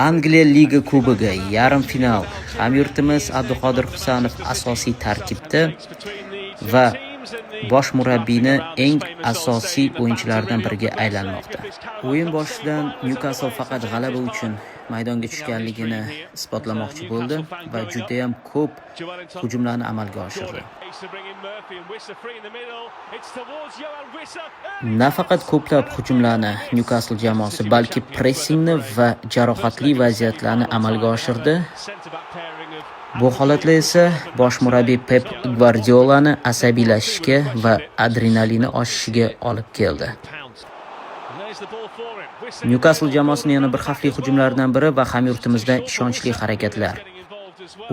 Angliya Liga Kubogi yarim final. Hamyurtimiz Abduqodir Husanov asosiy tarkibda va bosh murabbiyni eng asosiy o'yinchilardan biriga aylanmoqda. O'yin boshidan Newcastle faqat g'alaba uchun maydonga tushganligini isbotlamoqchi bo'ldi va juda ham ko'p hujumlarni amalga oshirdi. Nafaqat ko'plab hujumlarni Newcastle jamoasi, balki pressingni va jarohatli vaziyatlarni amalga oshirdi. Bu holatlar esa bosh murabbiy Pep Guardiolani asabiylashishga va adrenalini oshishiga olib keldi. Newcastle jamoasining yana bir xavfli hujumlaridan biri va hamyurtimizdan ishonchli harakatlar.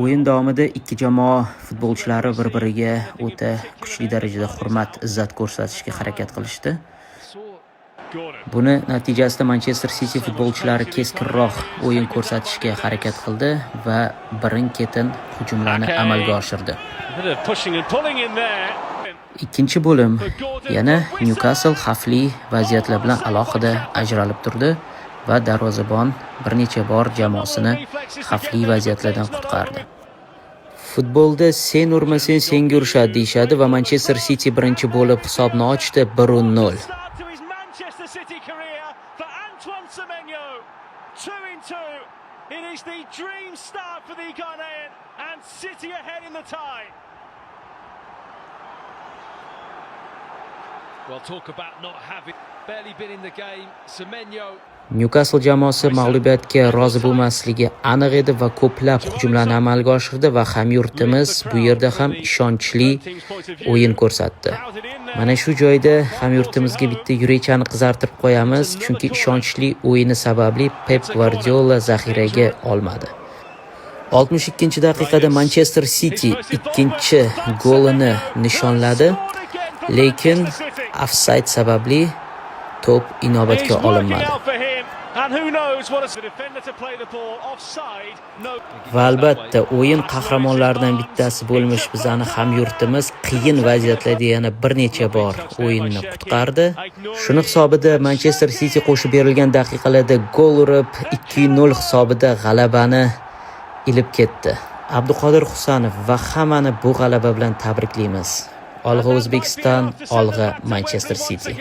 O'yin davomida ikki jamoa futbolchilari bir-biriga o'ta kuchli darajada hurmat-izzat ko'rsatishga harakat qilishdi. Buni natijasida Manchester City futbolchilari keskinroq o'yin ko'rsatishga harakat qildi va birin-ketin hujumlarni amalga oshirdi. Ikkinchi bo'lim yana Newcastle xavfli vaziyatlar bilan alohida ajralib turdi va darvozabon bir necha bor jamoasini xavfli vaziyatlardan qutqardi. Futbolda sen urmasang senga urishadi deyshadi va Manchester City birinchi bo'lib hisobni ochdi 1-0. It is the dream start for the Ghanaian and City ahead in the tie. Well, talk about not having barely been in the game. Semenyo. Newcastle jamoasi mag'lubiyatga rozi bo'lmasligi aniq edi va ko'plab hujumlarni amalga oshirdi va hamyurtimiz bu yerda ham ishonchli o'yin ko'rsatdi. Mana shu joyda hamyurtimizga bitta yurakchani qizartirib qo'yamiz, chunki ishonchli o'yini sababli Pep Guardiola zaxiraga olmadi. 62-daqiqada Manchester City ikkinchi golini nishonladi, lekin ofsayd sababli to'p inobatga olinmadi. Va albatta o'yin qahramonlaridan bittasi bo'lmish bizani hamyurtimiz qiyin vaziyatlarda yana bir necha bor o'yinni qutqardi. Shuni hisobida Manchester City qo'shib berilgan daqiqalarda gol urib 2-0 hisobida g'alabani ilib ketdi. Abduqodir Husanov va hammani bu g'alaba bilan tabriklaymiz. Olg'a O'zbekiston, olg'a Manchester City.